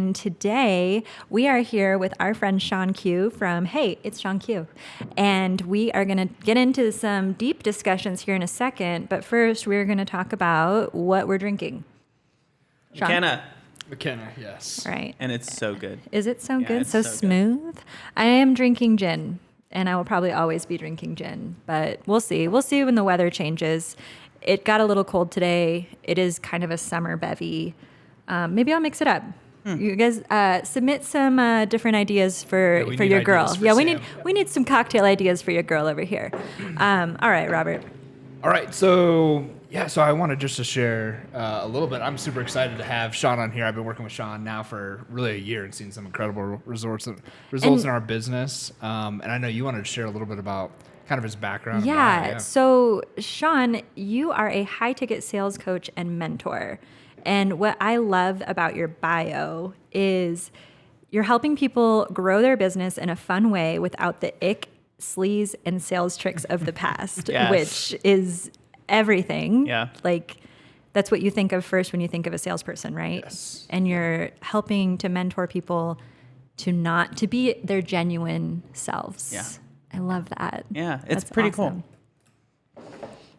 And today we are here with our friend ShawnQ from Hey, it's ShawnQ. And we are going to get into some deep discussions here in a second. But first, we're going to talk about what we're drinking. Shawn? McKenna, yes. Right. And it's so good. Is it so Yeah, good? it's So so smooth? good. I am drinking gin, and I will probably always be drinking gin. But we'll see. We'll see when the weather changes. It got a little cold today. It is kind of a summer bevy. Maybe I'll mix it up. You guys submit some different ideas for your girl. We need some cocktail ideas for your girl over here. All right, Robert. All right, so I wanted just to share a little bit. I'm super excited to have Shawn on here. I've been working with Shawn now for really a year and seen some incredible results in our business. And I know you wanted to share a little bit about kind of his background. Yeah. So, Shawn, you are a high-ticket sales coach and mentor. And what I love about your bio is you're helping people grow their business in a fun way without the ick, sleaze, and sales tricks of the past, Yes. which is everything. Yeah. Like, that's what you think of first when you think of a salesperson, right? Yes. And you're helping to mentor people to be their genuine selves. Yeah. I love that. Yeah, it's That's pretty awesome. cool.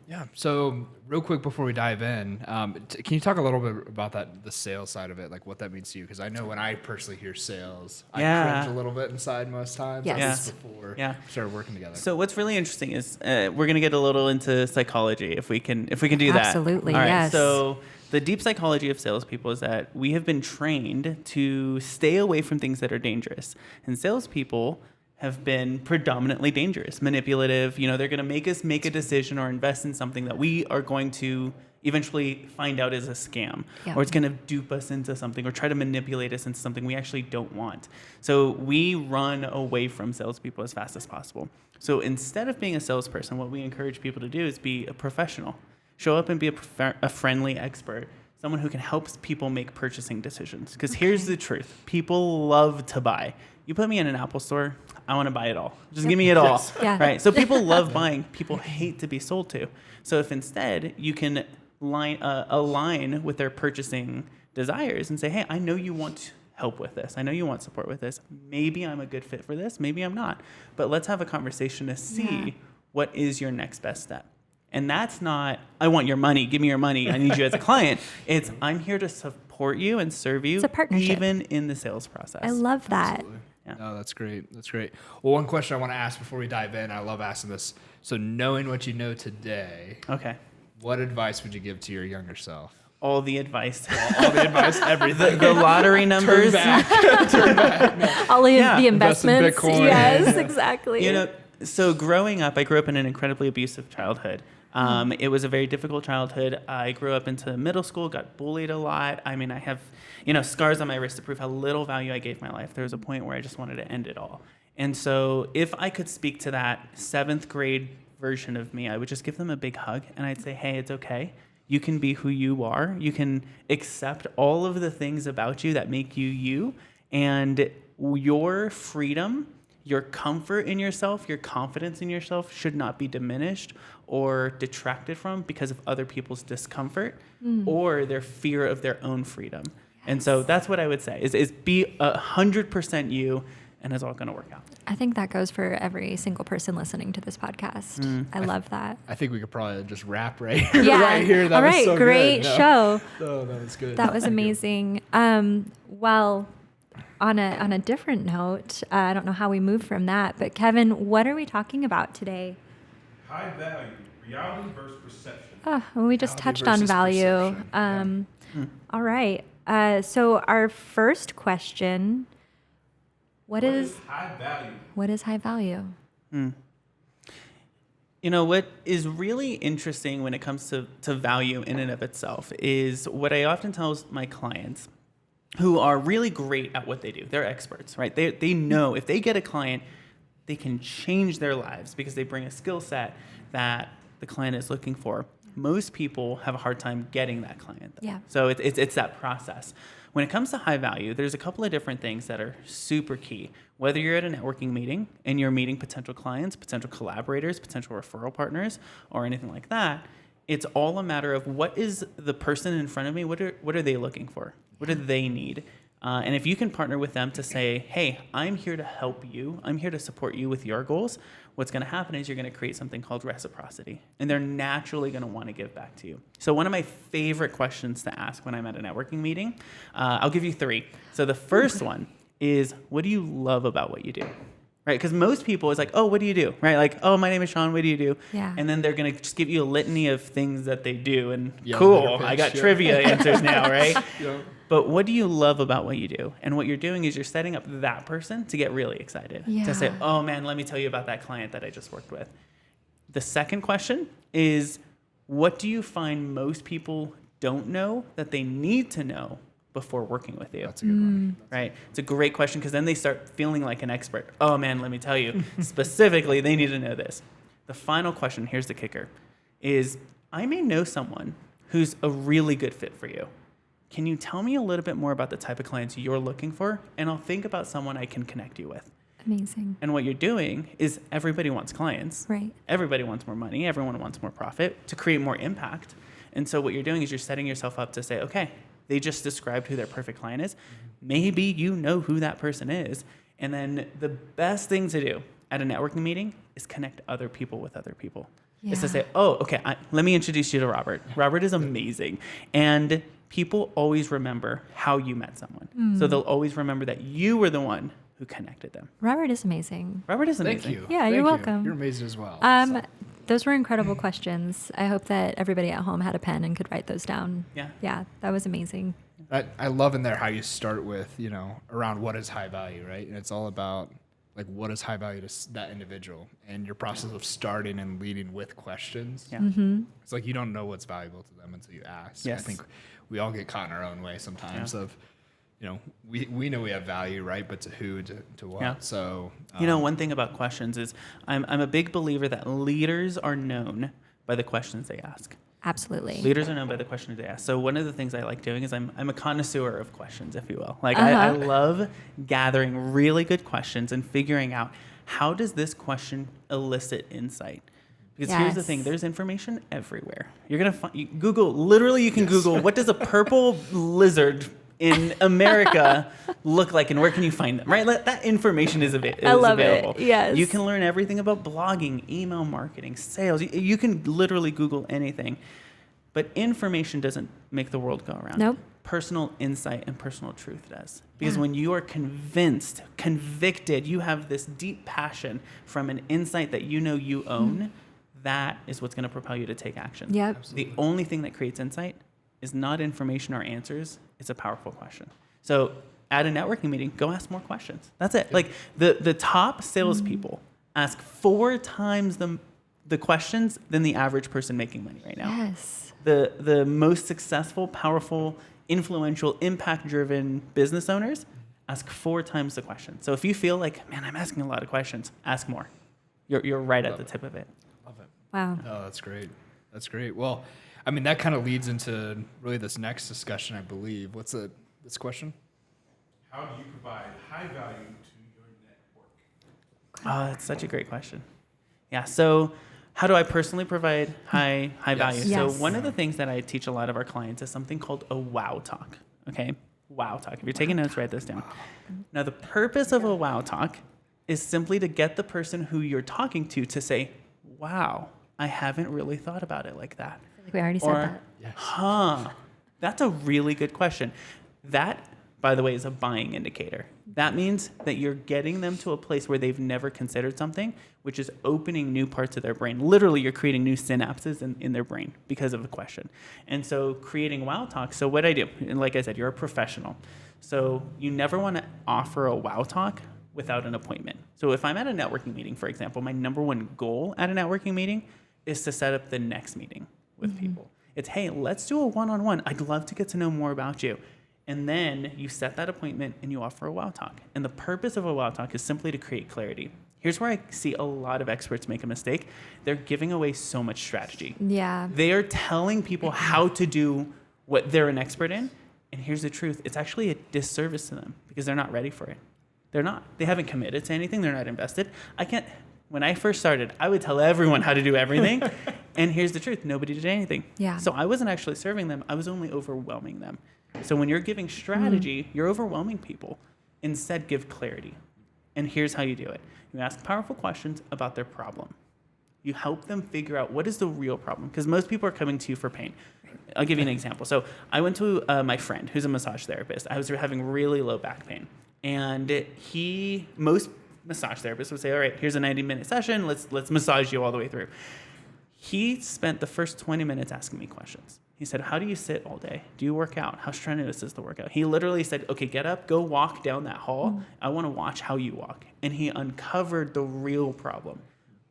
Yeah. So real quick before we dive in, can you talk a little bit about the sales side of it, like what that means to you? Because I know when I personally hear sales, I cringe a little bit inside most times. Yes. At least before we started working together. So what's really interesting is we're going to get a little into psychology if we can do that. Absolutely, All right, yes. So the deep psychology of salespeople is that we have been trained to stay away from things that are dangerous, and salespeople have been predominantly dangerous, manipulative. You know, they're going to make us make a decision or invest in something that we are going to eventually find out is a scam, or it's going to dupe us into something or try to manipulate us into something we actually don't want. So we run away from salespeople as fast as possible. So instead of being a salesperson, what we encourage people to do is be a professional. Show up and be a friendly expert, someone who can help people make purchasing decisions. Because here's the truth. People love to buy. You put me in an Apple store, I want to buy it all. Just give me it all. Yeah. Right? So people love buying. People hate to be sold to. So if instead you can align with their purchasing desires and say, hey, I know you want help with this. I know you want support with this. Maybe I'm a good fit for this. Maybe I'm not. But let's have a conversation to see what is your next best step. And that's not, I want your money. Give me your money. I need you as a client. It's, I'm here to support you and serve you. It's a partnership. Even in the sales process. I love that. Absolutely. Yeah. No, that's great. That's great. Well, one question I want to ask before we dive in, I love asking this. So knowing what you know today, Okay. what advice would you give to your younger self? All the advice. All the advice, everything. the lottery numbers. Turn back. No. All of Yeah. the Invest in investments. Bitcoin. Yes, exactly. You know, so growing up, I grew up in an incredibly abusive childhood. It was a very difficult childhood. I grew up into middle school, got bullied a lot. I mean, I have, scars on my wrist to prove how little value I gave my life. There was a point where I just wanted to end it all. And so if I could speak to that 7th grade version of me, I would just give them a big hug and I'd say, hey, it's okay. You can be who you are. You can accept all of the things about you that make you you, and your freedom, your comfort in yourself, your confidence in yourself should not be diminished or detracted from because of other people's discomfort or their fear of their own freedom. Yes. And so that's what I would say is be 100% you, and it's all going to work out. I think that goes for every single person listening to this podcast. I love that. I think we could probably just wrap right here. Yeah. Right here. That all was right. so Great good. show. No, that was good. That was amazing. Well, on a different note, I don't know how we move from that, but Kevin, what are we talking about today? High value, reality versus perception. Oh, well, we just Reality touched on versus value. perception. All right. So our first question, what is high value? What is high value? What is really interesting when it comes to value in and of itself is what I often tell my clients who are really great at what they do. They're experts, right? They know if they get a client, they can change their lives because they bring a skill set that the client is looking for. Most people have a hard time getting that client, though. Yeah. So it's that process. When it comes to high value, there's a couple of different things that are super key. Whether you're at a networking meeting and you're meeting potential clients, potential collaborators, potential referral partners, or anything like that, it's all a matter of what is the person in front of me, what are they looking for? What do they need? And if you can partner with them to say, hey, I'm here to help you. I'm here to support you with your goals. What's going to happen is you're going to create something called reciprocity. And they're naturally going to want to give back to you. So one of my favorite questions to ask when I'm at a networking meeting, I'll give you 3. So the first one is, what do you love about what you do? Right? Because most people is like, oh, what do you do? Right? Like, oh, my name is Shawn. What do you do? Yeah. And then they're going to just give you a litany of things that they do. And Yeah, cool, pitch, I got yeah. trivia answers now, right? Yeah. But what do you love about what you do? And what you're doing is you're setting up that person to get really excited. To say, Yeah. oh man, let me tell you about that client that I just worked with. The second question is, what do you find most people don't know that they need to know before working with you? That's a good one. Right? It's a great question because then they start feeling like an expert. Oh man, let me tell you. Specifically, they need to know this. The final question, here's the kicker, is I may know someone who's a really good fit for you. Can you tell me a little bit more about the type of clients you're looking for? And I'll think about someone I can connect you with. Amazing. And what you're doing is everybody wants clients. Right. Everybody wants more money. Everyone wants more profit to create more impact. And so what you're doing is you're setting yourself up to say, okay, they just described who their perfect client is. Maybe you know who that person is. And then the best thing to do at a networking meeting is connect other people with other people. Is to Yeah. say, oh, okay, let me introduce you to Robert. Robert is amazing. And people always remember how you met someone. So they'll always remember that you were the one who connected them. Robert is amazing. Robert is amazing. Thank you. Yeah, Thank you're you. welcome. You're amazing as well. Those were incredible questions. I hope that everybody at home had a pen and could write those down. Yeah. Yeah, that was amazing. I love in there how you start with, around what is high value, right? And it's all about like what is high value to that individual, and your process of starting and leading with questions. Yeah. It's like you don't know what's valuable to them until you ask. Yes. I think we all get caught in our own way sometimes Yeah. of, we know we have value, right? But to who, to what? Yeah. So, One thing about questions is I'm a big believer that leaders are known by the questions they ask. Absolutely. Leaders are known by the questions they ask. So one of the things I like doing is I'm a connoisseur of questions, if you will. Like I love gathering really good questions and figuring out how does this question elicit insight. Because here's the Yes. thing, there's information everywhere. You're going to find, Google, literally you can Google, what does a purple lizard in America look like and where can you find them, right? That information is available. I love it. Yes. You can learn everything about blogging, email marketing, sales. You can literally Google anything. But information doesn't make the world go around. Nope. Personal insight and personal truth does. Because Yeah. when you are convinced, convicted, you have this deep passion from an insight that you know you own, that is what's going to propel you to take action. Yep. The only thing that creates insight is not information or answers. It's a powerful question. So at a networking meeting, go ask more questions. That's it. Like the top salespeople ask 4 times the questions than the average person making money right now. Yes. The most successful, powerful, influential, impact-driven business owners ask 4 times the question. So if you feel like, man, I'm asking a lot of questions, ask more. You're right at the tip of it. love it. Wow. Oh, that's great. That's great. Well, I mean, that kind of leads into really this next discussion, I believe. What's this question? How do you provide high value to your network? Oh, that's such a great question. Yeah. So how do I personally provide high value? Yes. So one of the things that I teach a lot of our clients is something called a wow talk. Okay. Wow talk. If you're taking notes, write this down. Now, the purpose of a wow talk is simply to get the person who you're talking to say, wow, I haven't really thought about it like that. I feel like we already said that. Huh, that's a really good question. That, by the way, is a buying indicator. That means that you're getting them to a place where they've never considered something, which is opening new parts of their brain. Literally, you're creating new synapses in their brain because of a question. And so creating wow talk. So what I do, and like I said, you're a professional. So you never want to offer a wow talk without an appointment. So if I'm at a networking meeting, for example, my number one goal at a networking meeting is to set up the next meeting with people. It's, hey, let's do a one-on-one. I'd love to get to know more about you. And then you set that appointment and you offer a wow talk. And the purpose of a wow talk is simply to create clarity. Here's where I see a lot of experts make a mistake. They're giving away so much strategy. Yeah. They are telling people how to do what they're an expert in. And here's the truth. It's actually a disservice to them because they're not ready for it. They're not. They haven't committed to anything. They're not invested. When I first started, I would tell everyone how to do everything. And here's the truth. Nobody did anything. Yeah. So I wasn't actually serving them. I was only overwhelming them. So when you're giving strategy, you're overwhelming people. Instead, give clarity. And here's how you do it. You ask powerful questions about their problem. You help them figure out what is the real problem. Because most people are coming to you for pain. I'll give you an example. So I went to my friend who's a massage therapist. I was having really low back pain. And most massage therapists would say, all right, here's a 90-minute session. Let's massage you all the way through. He spent the first 20 minutes asking me questions. He said, how do you sit all day? Do you work out? How strenuous is the workout? He literally said, okay, get up, go walk down that hall. I want to watch how you walk. And he uncovered the real problem.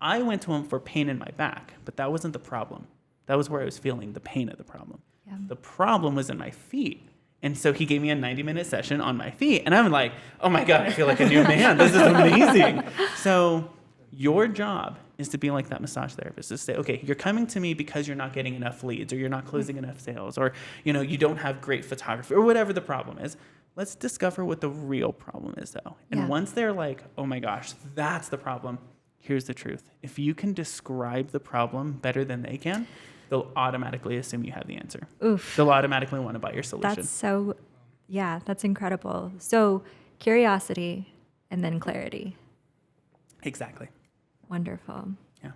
I went to him for pain in my back, but that wasn't the problem. That was where I was feeling the pain of the problem. Yeah. The problem was in my feet. And so he gave me a 90-minute session on my feet. And I'm like, oh my God, I feel like a new man. This is amazing. So your job is to be like that massage therapist, to say, okay, you're coming to me because you're not getting enough leads, or you're not closing enough sales, or you don't have great photography, or whatever the problem is. Let's discover what the real problem is, though. And once they're like, oh my gosh, that's the problem, here's the truth. If you can describe the problem better than they can, they'll automatically assume you have the answer. Oof. They'll automatically want to buy your solution. That's incredible. So curiosity and then clarity. Exactly. Wonderful. Yeah.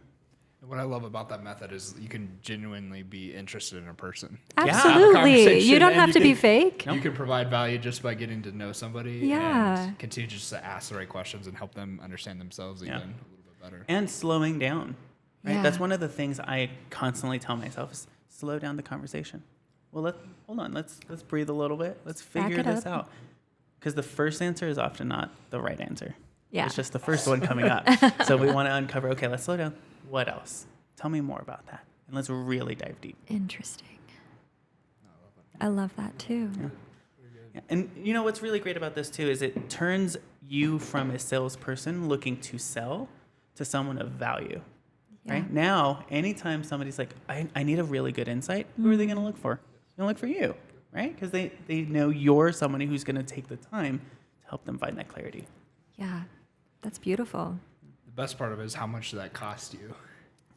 What I love about that method is you can genuinely be interested in a person. Absolutely. You don't have to be fake. You can provide value just by getting to know somebody and continue just to ask the right questions and help them understand themselves even a little bit better. And slowing down. Right? Yeah. That's one of the things I constantly tell myself is slow down the conversation. Well, hold on. Let's breathe a little bit. Let's figure this out. Because the first answer is often not the right answer. Yeah. It's just the first one coming up. So we want to uncover, okay, let's slow down. What else? Tell me more about that. And let's really dive deep. Interesting. I love that too. Yeah. Yeah. And what's really great about this too is it turns you from a salesperson looking to sell to someone of value. Yeah. Right? Now, anytime somebody's like, I need a really good insight, who are they going to look for? They're going to look for you, right? Because they know you're somebody who's going to take the time to help them find that clarity. Yeah, that's beautiful. The best part of it is how much did that cost you?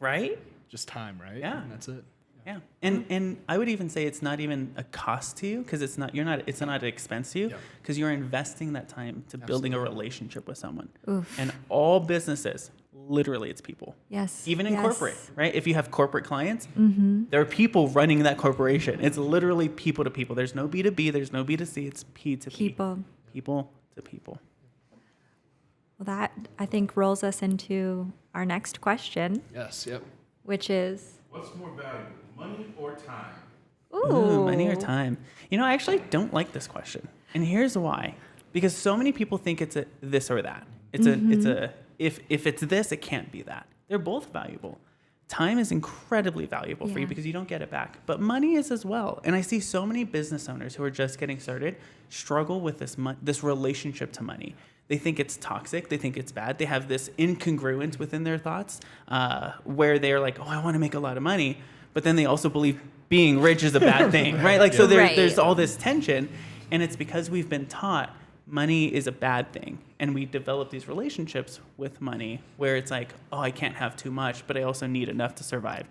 Right? Just time, right? Yeah. And that's it. Yeah. And I would even say it's not even a cost to you, because it's not an expense to you, because you're investing that time to building a relationship with someone. Oof. And all businesses, literally it's people. Yes. Even in corporate, right? If you have corporate clients, there are people running that corporation. It's literally people to people. There's no B2B, there's no B2C, it's P to P. People to people. Well, that, I think, rolls us into our next question. Yes, yep. Which is? What's more valuable, money or time? Ooh. Money or time? I actually don't like this question. And here's why. Because so many people think it's a this or that. It's if it's this, it can't be that. They're both valuable. Time is incredibly valuable for you because you don't get it back. But money is as well. And I see so many business owners who are just getting started struggle with this relationship to money. They think it's toxic. They think it's bad. They have this incongruence within their thoughts where they're like, oh, I want to make a lot of money. But then they also believe being rich is a bad thing, right? Like, so there's all this tension. And it's because we've been taught money is a bad thing. And we develop these relationships with money where it's like, oh, I can't have too much, but I also need enough to survive.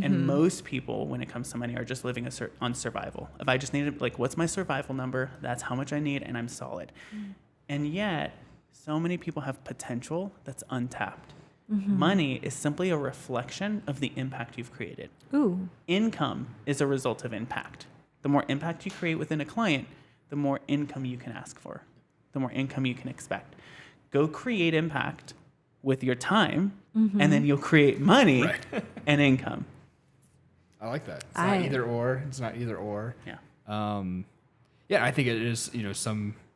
And most people, when it comes to money, are just living on survival. If I just need what's my survival number? That's how much I need, and I'm solid. And yet, so many people have potential that's untapped. Money is simply a reflection of the impact you've created. Ooh. Income is a result of impact. The more impact you create within a client, the more income you can ask for, the more income you can expect. Go create impact with your time, and then you'll create money and income. I like that. It's not either or. It's not either or. Yeah. I think it is,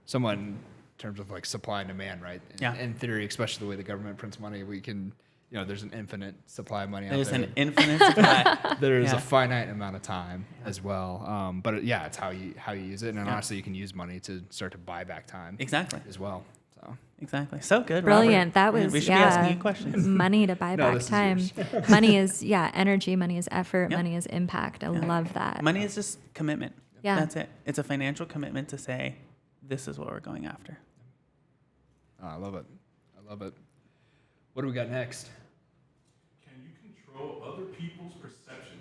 somewhat in terms of supply and demand, right? In theory, especially the way the government prints money, we can, there's an infinite supply of money out there. There's an infinite supply. There is a finite amount of time as well. But it's how you use it. And honestly, you can use money to start to buy back time. Exactly. As well. So. Exactly. So good. Brilliant. Robert. That was, we should be asking you questions. Money to buy back time. Money is, energy. Money is effort. Money is impact. I love that. Money is just commitment. Yeah. That's it. It's a financial commitment to say, this is what we're going after. I love it. What do we got next? Can you control other people's perception?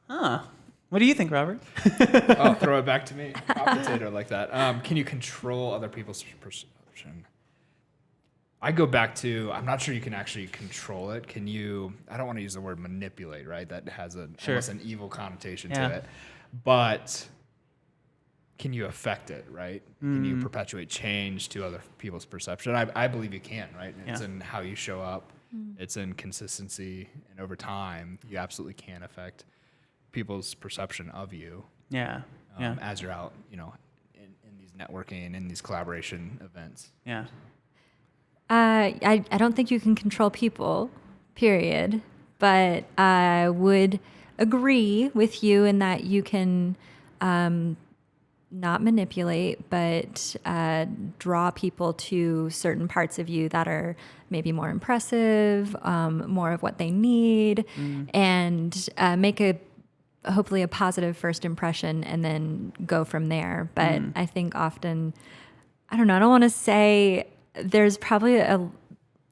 What do you think, Robert? Oh, throw it back to me. Hot potato like that. Can you control other people's perception? I go back to, I'm not sure you can actually control it. Can you, I don't want to use the word manipulate, right? That has almost an evil connotation to it. But can you affect it, right? Can you perpetuate change to other people's perception? I believe you can, right? It's in how you show up. It's in consistency. And over time, you absolutely can affect people's perception of you. As you're out, in these networking, in these collaboration events. Yeah. I don't think you can control people, period. But I would agree with you in that you can not manipulate, but draw people to certain parts of you that are maybe more impressive, more of what they need, and make hopefully a positive first impression and then go from there. But I think often, I don't want to say there's probably a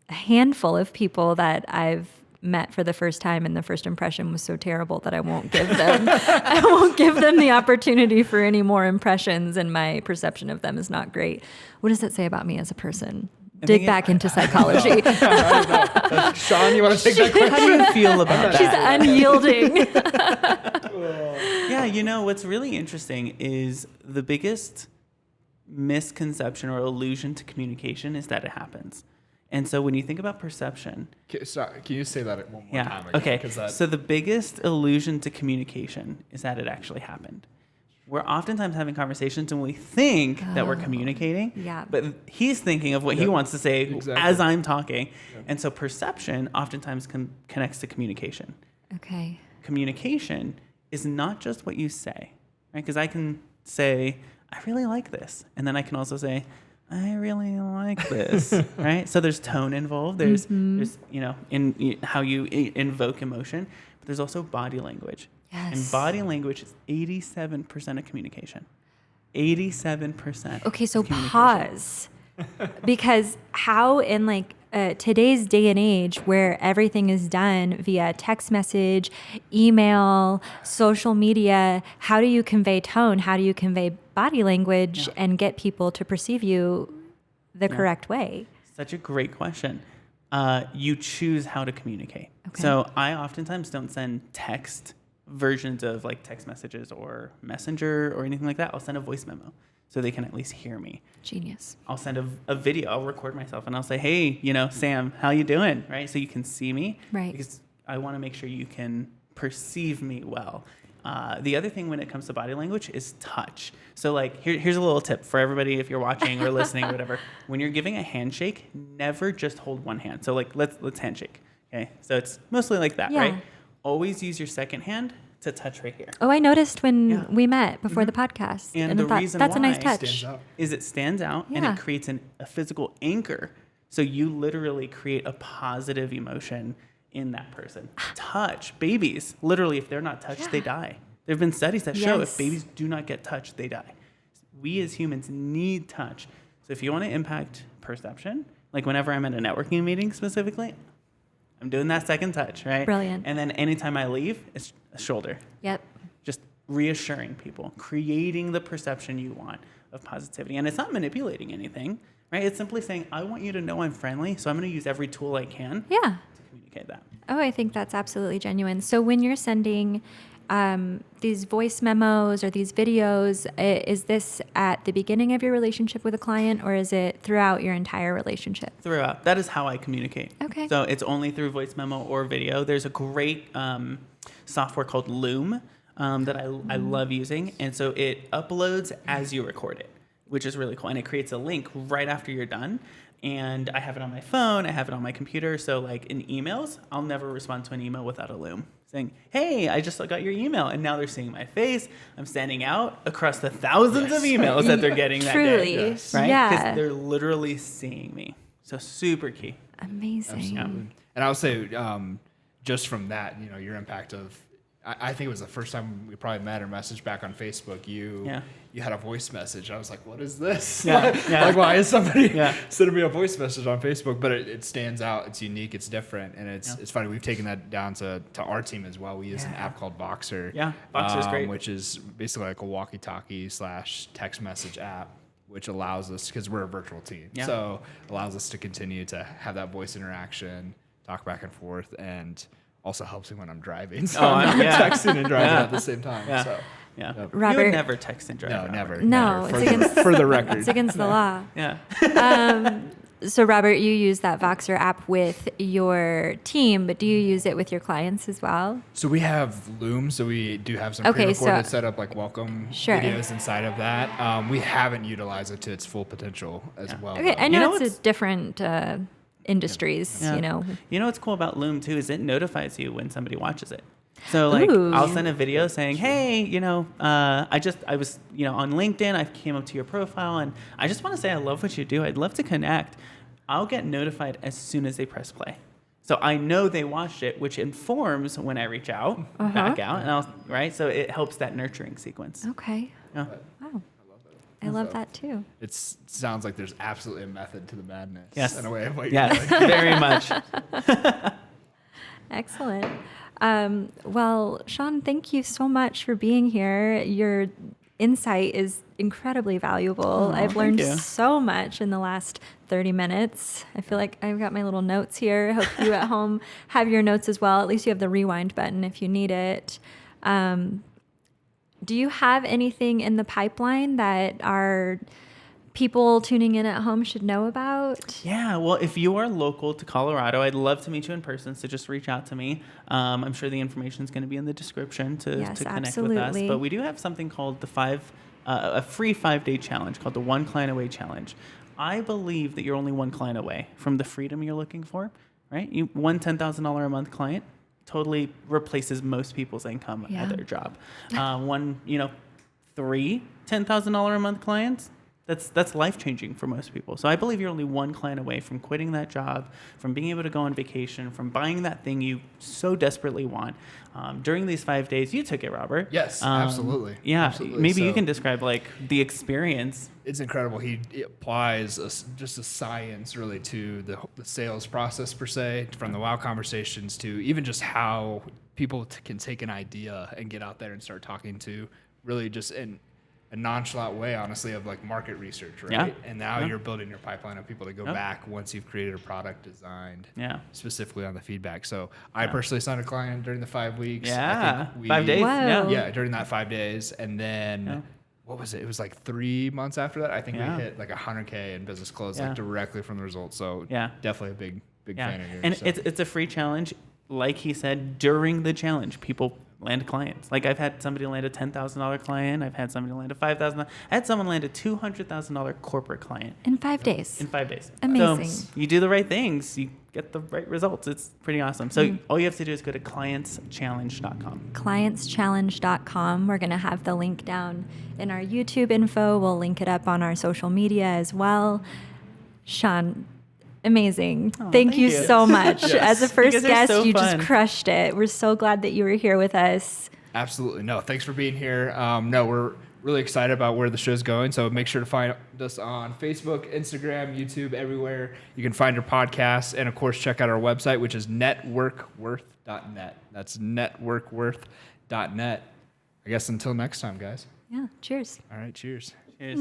handful of people that I've met for the first time and the first impression was so terrible that I won't give them the opportunity for any more impressions, and my perception of them is not great. What does that say about me as a person? Dig back into psychology. Shawn, you want to take that question? How do you feel about She's that? unyielding. Yeah, what's really interesting is the biggest misconception or illusion to communication is that it happens. And so when you think about perception... Sorry, can you say that one more time again? Okay. So the biggest illusion to communication is that it actually happened. We're oftentimes having conversations and we think that we're communicating, but he's thinking of what he wants to say as I'm talking. Yeah. And so perception oftentimes connects to communication. Okay. Communication is not just what you say, right? Because I can say, I really like this. And then I can also say, I really like this, right? So there's tone involved. There's in how you invoke emotion, but there's also body language. Yes. And body language is 87% of communication. 87%. Okay, so pause. Because how in today's day and age where everything is done via text message, email, social media, how do you convey tone? How do you convey body language and get people to perceive you the correct way? Such a great question. You choose how to communicate. Okay. So I oftentimes don't send text versions of text messages or Messenger or anything like that. I'll send a voice memo so they can at least hear me. Genius. I'll send a video. I'll record myself and I'll say, hey, Sam, how you doing? Right? So you can see me. Right. Because I want to make sure you can perceive me well. The other thing when it comes to body language is touch. So here's a little tip for everybody if you're watching or listening or whatever. When you're giving a handshake, never just hold one hand. So let's handshake. Okay. So it's mostly like that, right? Always use your second hand to touch right here. Oh, I noticed when we met before the podcast. And the I thought, reason that's a nice why touch. It stands out and it creates a physical anchor. So you literally create a positive emotion in that person. Touch. Babies, literally, if they're not touched, they die. There have been studies that show if babies do not get touched, they die. We as humans need touch. So if you want to impact perception, whenever I'm at a networking meeting specifically, I'm doing that second touch, right? Brilliant. And then anytime I leave, it's a shoulder. Yep. Just reassuring people, creating the perception you want of positivity. And it's not manipulating anything, right? It's simply saying, I want you to know I'm friendly, so I'm going to use every tool I can to communicate that. Oh, I think that's absolutely genuine. So when you're sending these voice memos or these videos, is this at the beginning of your relationship with a client or is it throughout your entire relationship? Throughout. That is how I communicate. Okay. So it's only through voice memo or video. There's a great software called Loom that I love using. And so it uploads as you record it, which is really cool. And it creates a link right after you're done. And I have it on my phone. I have it on my computer. So in emails, I'll never respond to an email without a Loom saying, hey, I just got your email. And now they're seeing my face. I'm standing out across the thousands of emails that they're getting that day. Truly. Right? Yeah. Because they're literally seeing me. So super key. Amazing. Absolutely. And I would say, just from that, your impact of I think it was the first time we probably met or messaged back on Facebook. You had a voice message. I was like, what is this? Like, why is somebody sending me a voice message on Facebook? But it stands out. It's unique. It's different. And it's funny. We've taken that down to our team as well. We use an app called Voxer. Yeah, Voxer's great. Which is basically like a walkie-talkie / text message app, which allows us, because we're a virtual team, so allows us to continue to have that voice interaction, talk back and forth, and also helps me when I'm driving. So I'm not texting and driving at the same time. Yeah. So, yeah. Yep. Robert, You would never text and drive. No, Robert. never. No, never. it's against For the record. It's against the law. Yeah. So Robert, you use that Voxer app with your team, but do you use it with your clients as well? So we have Loom, so we do have some Okay, pre-recorded setup, like welcome Sure. videos inside of that. We haven't utilized it to its full potential as well. Okay, though. I know, You know it's what's- a different industries, Yeah. you know. You know what's cool about Loom too is it notifies you when somebody watches it. So like Ooh. I'll send a video saying, hey, I was, on LinkedIn, I came up to your profile and I just want to say I love what you do. I'd love to connect. I'll get notified as soon as they press play. So I know they watched it, which informs when I reach out, back out, and so it helps that nurturing sequence. Okay. Yeah. Wow. I love that too. It sounds like there's absolutely a method to the madness. Yes. In a way of what you're Yes, doing. very much. Excellent. Well, Shawn, thank you so much for being here. Your insight is incredibly valuable. I've learned you. so much in the last 30 minutes. I feel like I've got my little notes here. I hope you at home have your notes as well. At least you have the rewind button if you need it. Do you have anything in the pipeline that our people tuning in at home should know about? Yeah, well, if you are local to Colorado, I'd love to meet you in person, so just reach out to me. I'm sure the information is going to be in the description to Yes, connect with us. absolutely. But we do have something called a free 5-day challenge called the One Client Away Challenge. I believe that you're only one client away from the freedom you're looking for, right? One $10,000 a month client totally replaces most people's income at their job. Three $10,000 a month clients, that's life-changing for most people. So I believe you're only one client away from quitting that job, from being able to go on vacation, from buying that thing you so desperately want. During these 5 days, you took it, Robert. Yes, absolutely. Yeah, Absolutely. maybe you So- can describe the experience. It's incredible. He applies just a science really to the sales process per se, from the wow conversations to even just how people can take an idea and get out there and start talking to really just in a nonchalant way, honestly, of market research, right? Yeah. And now you're building your pipeline of people to go back once you've created a product designed specifically on the feedback. So I personally signed a client during the 5 weeks. Yeah, I think 5 days. Wow. Yeah, during that 5 days. And then what was it? It was 3 months after that. I think we hit $100K in business close directly from the results. So definitely a big fan of yours. And so. it's a free challenge. Like he said, during the challenge, people land clients. I've had somebody land a $10,000 client. I've had somebody land a $5,000. I had someone land a $200,000 corporate client In 5 days. in 5 days. Amazing. So you do the right things, you get the right results. It's pretty awesome. So all you have to do is go to clientschallenge.com. clientschallenge.com. We're going to have the link down in our YouTube info. We'll link it up on our social media as well. Shawn, amazing. Oh, thank you so much. As a You first guys are guest, so you fun. just crushed it. We're so glad that you were here with us. Absolutely. No, thanks for being here. We're really excited about where the show's going. So make sure to find us on Facebook, Instagram, YouTube, everywhere. You can find our podcasts. And, of course, check out our website, which is networkworth.net. That's networkworth.net. I guess until next time, guys. Yeah, cheers. All right, cheers. Cheers.